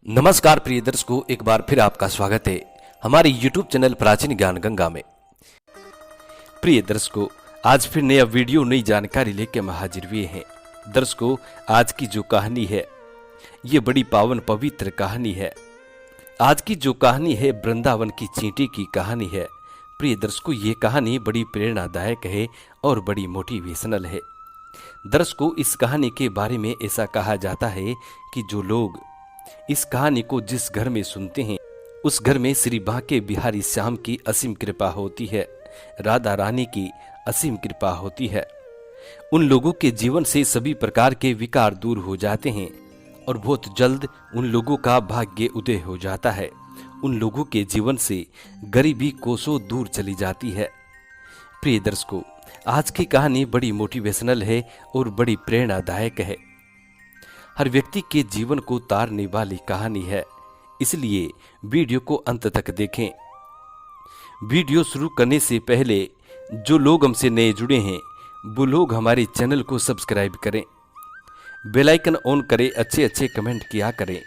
नमस्कार प्रिय दर्शकों, एक बार फिर आपका स्वागत है हमारे YouTube चैनल प्राचीन ज्ञान गंगा में। प्रिय दर्शकों, आज फिर नया वीडियो नई जानकारी लेकर हम हाजिर हुए हैं। दर्शकों, आज की जो कहानी है ये बड़ी पावन पवित्र कहानी है। आज की जो कहानी है वृंदावन की चींटी की कहानी है। प्रिय दर्शकों, ये कहानी बड़ी प्रेरणादायक है और बड़ी मोटिवेशनल है। दर्शकों, इस कहानी के बारे में ऐसा कहा जाता है कि जो लोग इस कहानी को जिस घर में सुनते हैं उस घर में श्री बांके बिहारी श्याम की असीम कृपा होती है, राधा रानी की असीम कृपा होती है। उन लोगों के जीवन से सभी प्रकार के विकार दूर हो जाते हैं और बहुत जल्द उन लोगों का भाग्य उदय हो जाता है। उन लोगों के जीवन से गरीबी कोसों दूर चली जाती है। प्रिय दर्शकों, आज की कहानी बड़ी मोटिवेशनल है और बड़ी प्रेरणादायक है। हर व्यक्ति के जीवन को तारने वाली कहानी है, इसलिए वीडियो को अंत तक देखें। वीडियो शुरू करने से पहले जो लोग हमसे नए जुड़े हैं वो लोग हमारे चैनल को सब्सक्राइब करें, बेल आइकन ऑन करें, अच्छे अच्छे कमेंट किया करें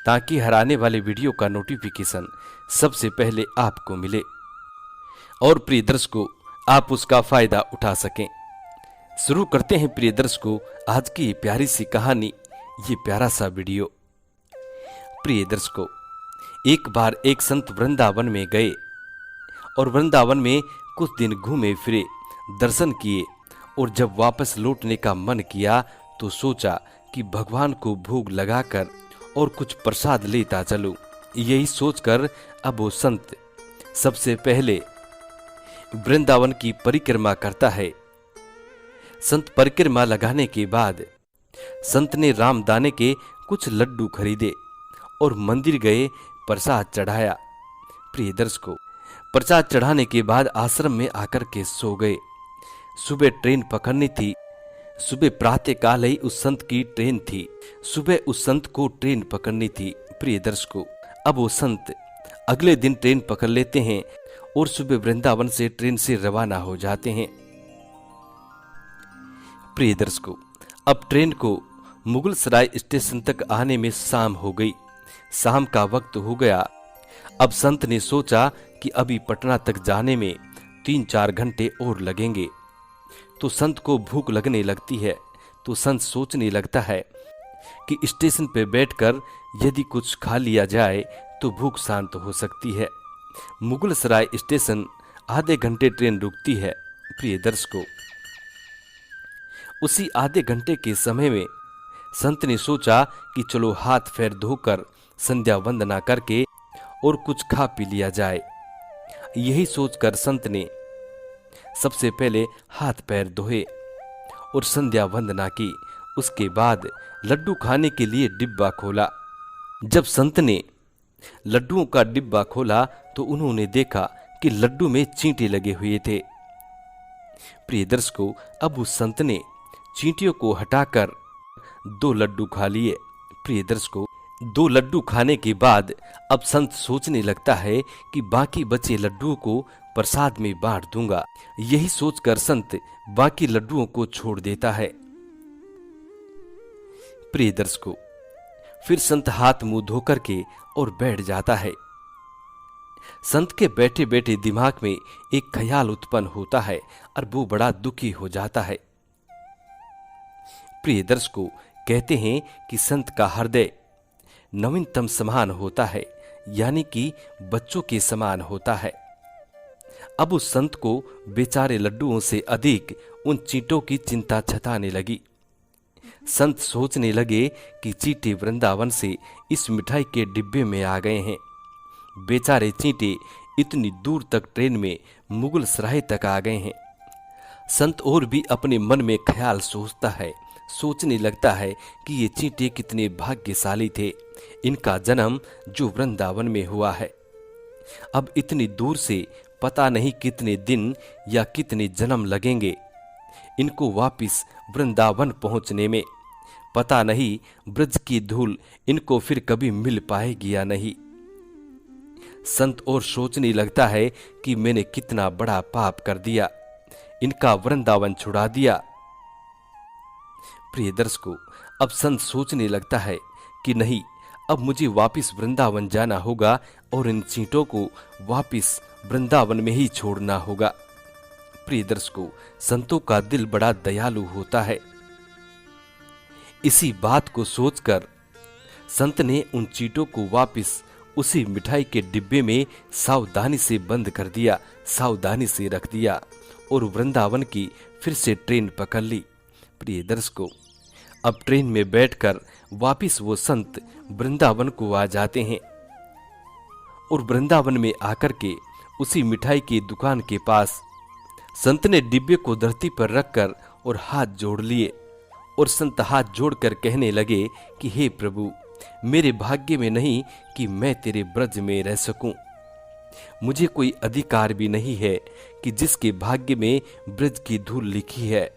ताकि हर आने वाले वीडियो का नोटिफिकेशन सबसे पहले आपको मिले और प्रिय दर्शकों आप उसका फायदा उठा सकें। शुरू करते हैं प्रिय दर्शकों आज की प्यारी सी कहानी, ये प्यारा सा वीडियो। प्रिय दर्शकों, एक बार एक संत वृंदावन में गए और वृंदावन में कुछ दिन घूमे फिरे, दर्शन किए और जब वापस लौटने का मन किया तो सोचा कि भगवान को भोग लगाकर और कुछ प्रसाद लेता चलूं। यही सोचकर अब वो संत सबसे पहले वृंदावन की परिक्रमा करता है। संत परिक्रमा लगाने के बाद संत ने रामदाने के कुछ लड्डू खरीदे और मंदिर गए, प्रसाद चढ़ाया। प्रिय दर्शकों, प्रसाद चढ़ाने के बाद आश्रम में आकर के सो गए। सुबह ट्रेन पकड़नी थी। सुबह प्रातः काल ही उस संत की ट्रेन थी। सुबह उस संत को ट्रेन पकड़नी थी। प्रिय दर्शकों, अब वो संत अगले दिन ट्रेन पकड़ लेते हैं और सुबह वृंदावन से ट्रेन से रवाना हो जाते हैं। प्रिय दर्शकों, अब ट्रेन को मुगलसराय स्टेशन तक आने में शाम हो गई। शाम का वक्त हो गया। अब संत ने सोचा कि अभी पटना तक जाने में 3-4 घंटे और लगेंगे। तो संत को भूख लगने लगती है। तो संत सोचने लगता है कि स्टेशन पर बैठकर यदि कुछ खा लिया जाए तो भूख शांत हो सकती है। मुगलसराय स्टेशन आधे घंटे ट्रेन रुकती है। प्रिय दर्शकों, उसी आधे घंटे के समय में संत ने सोचा कि चलो हाथ पैर धोकर संध्या वंदना करके और कुछ खा पी लिया जाए। यही सोचकर संत ने सबसे पहले हाथ पैर धोए और संध्या वंदना की। उसके बाद लड्डू खाने के लिए डिब्बा खोला। जब संत ने लड्डुओं का डिब्बा खोला तो उन्होंने देखा कि लड्डू में चींटे लगे हुए थे। प्रिय दर्शकों, अब उस संत ने चींटियों को हटाकर 2 लड्डू खा लिए। प्रिय दर्शकों, 2 लड्डू खाने के बाद अब संत सोचने लगता है कि बाकी बचे लड्डुओं को प्रसाद में बांट दूंगा। यही सोचकर संत बाकी लड्डुओं को छोड़ देता है। प्रिय दर्शकों, फिर संत हाथ मुंह धोकर के और बैठ जाता है। संत के बैठे बैठे दिमाग में एक ख्याल उत्पन्न होता है और वो बड़ा दुखी हो जाता है। प्रिय दर्शकों, कहते हैं कि संत का हृदय नवीनतम समान होता है, यानी कि बच्चों के समान होता है। अब उस संत को बेचारे लड्डुओं से अधिक उन चींटों की चिंता सताने लगी। संत सोचने लगे कि चींटे वृंदावन से इस मिठाई के डिब्बे में आ गए हैं। बेचारे चींटे इतनी दूर तक ट्रेन में मुगलसराय तक आ गए हैं। संत और भी अपने मन में ख्याल सोचता है, सोचने लगता है कि ये चींटे कितने भाग्यशाली थे, इनका जन्म जो वृंदावन में हुआ है। अब इतनी दूर से पता नहीं कितने दिन या कितने जन्म लगेंगे इनको वापिस वृंदावन पहुंचने में। पता नहीं ब्रज की धूल इनको फिर कभी मिल पाएगी या नहीं। संत और सोचने लगता है कि मैंने कितना बड़ा पाप कर दिया, इनका वृंदावन छुड़ा दिया। प्रिय दर्शकों, अब संत सोचने लगता है कि नहीं, अब मुझे वापस वृंदावन जाना होगा और इन चींटों को वापस वृंदावन में ही छोड़ना होगा। प्रिय दर्शकों, संतों का दिल बड़ा दयालु होता है। इसी बात को सोचकर संत ने उन चींटों को वापस उसी मिठाई के डिब्बे में सावधानी से बंद कर दिया, सावधानी से रख दिया और वृंदावन की फिर से ट्रेन पकड़ ली। प्रिय दर्शकों, अब ट्रेन में बैठकर वापिस वो संत वृंदावन को आ जाते हैं और वृंदावन में आकर के उसी मिठाई की दुकान के पास संत ने डिब्बे को धरती पर रखकर और हाथ जोड़ लिए और संत हाथ जोड़कर कहने लगे कि हे प्रभु, मेरे भाग्य में नहीं कि मैं तेरे ब्रज में रह सकूं। मुझे कोई अधिकार भी नहीं है कि जिसके भाग्य में ब्रज की धूल लिखी है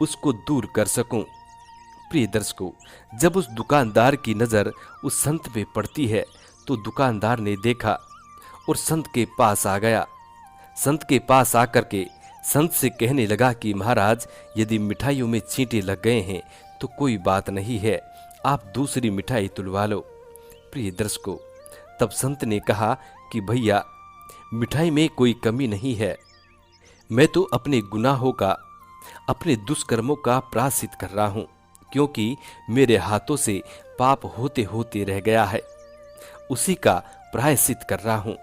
उसको दूर कर सकूं। प्रिय दर्शकों, जब उस दुकानदार की नजर उस संत पे पड़ती है तो दुकानदार ने देखा और संत के पास आ गया। संत के पास आकर के संत से कहने लगा कि महाराज, यदि मिठाइयों में चींटे लग गए हैं तो कोई बात नहीं है, आप दूसरी मिठाई तुलवा लो। प्रिय दर्शकों, तब संत ने कहा कि भैया, मिठाई में कोई कमी नहीं है, मैं तो अपने गुनाहों का, अपने दुष्कर्मों का प्रायश्चित कर रहा हूं, क्योंकि मेरे हाथों से पाप होते होते रह गया है, उसी का प्रायश्चित कर रहा हूं।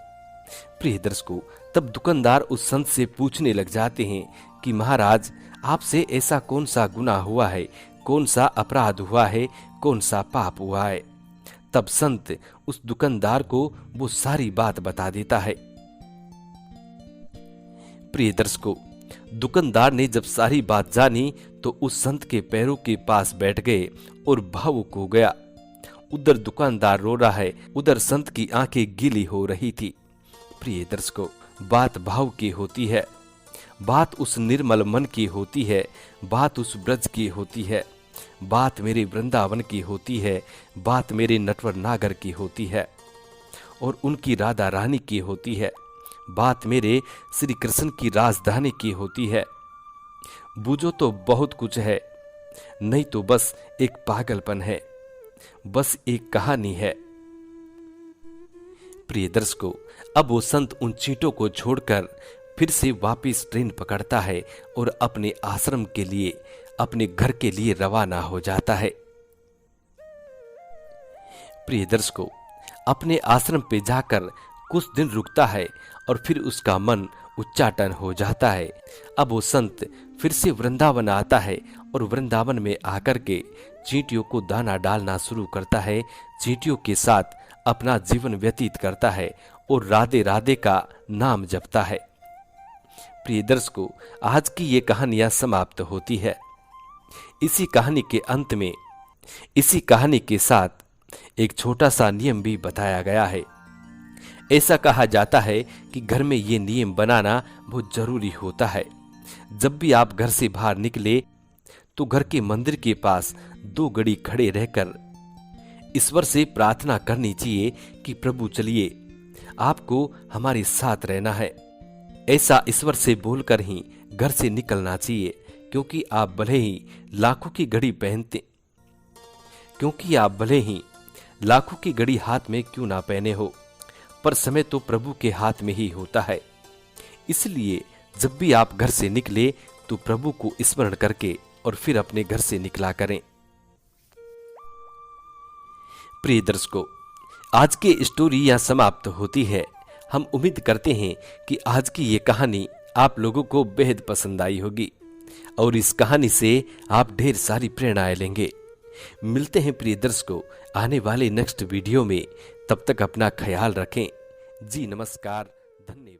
प्रिय दर्शकों, तब दुकानदार उस संत से पूछने लग जाते हैं कि महाराज, आपसे ऐसा कौन सा गुनाह हुआ है, कौन सा अपराध हुआ है, कौन सा पाप हुआ है। तब संत उस दुकानदार को वो सारी बात बता देता है। प्रिय दर्शकों, दुकानदार ने जब सारी बात जानी तो उस संत के पैरों के पास बैठ गए और भावुक हो गया। उधर दुकानदार रो रहा है, उधर संत की आंखें गीली हो रही थी। प्रिय दर्शकों, बात भाव की होती है, बात उस निर्मल मन की होती है, बात उस ब्रज की होती है, बात मेरे वृंदावन की होती है, बात मेरे नटवर नागर की होती है और उनकी राधा रानी की होती है, बात मेरे श्री कृष्ण की राजधानी की होती है। बूझो तो बहुत कुछ है, नहीं तो बस एक पागलपन है, बस एक कहानी है। प्रिय दर्शकों, अब वो संत उन चींटों को छोड़कर फिर से वापस ट्रेन पकड़ता है और अपने आश्रम के लिए, अपने घर के लिए रवाना हो जाता है। प्रिय दर्शकों, अपने आश्रम पे जाकर कुछ दिन रुकता है और फिर उसका मन उच्चाटन हो जाता है। अब वो संत फिर से वृंदावन आता है और वृंदावन में आकर के चींटियों को दाना डालना शुरू करता है, चींटियों के साथ अपना जीवन व्यतीत करता है और राधे राधे का नाम जपता है। प्रिय दर्शकों, आज की ये कहानियां समाप्त होती है। इसी कहानी के अंत में, इसी कहानी के साथ एक छोटा सा नियम भी बताया गया है। ऐसा कहा जाता है कि घर में ये नियम बनाना बहुत जरूरी होता है। जब भी आप घर से बाहर निकले तो घर के मंदिर के पास 2 घड़ी खड़े रहकर ईश्वर से प्रार्थना करनी चाहिए कि प्रभु चलिए, आपको हमारे साथ रहना है। ऐसा ईश्वर से बोलकर ही घर से निकलना चाहिए, क्योंकि आप भले ही लाखों की घड़ी पहनते, क्योंकि आप भले ही लाखों की घड़ी हाथ में क्यों ना पहने हो, पर समय तो प्रभु के हाथ में ही होता है। इसलिए जब भी आप घर से निकले तो प्रभु को स्मरण करके और फिर अपने घर से निकला करें। प्रिय दर्शकों, आज की स्टोरी यहाँ समाप्त होती है। हम उम्मीद करते हैं कि आज की ये कहानी आप लोगों को बेहद पसंद आई होगी और इस कहानी से आप ढेर सारी प्रेरणाएं लेंगे। मिलते हैं प्रिय दर्शकों आने वाले नेक्स्ट वीडियो में। तब तक अपना ख्याल रखें। जी नमस्कार, धन्यवाद।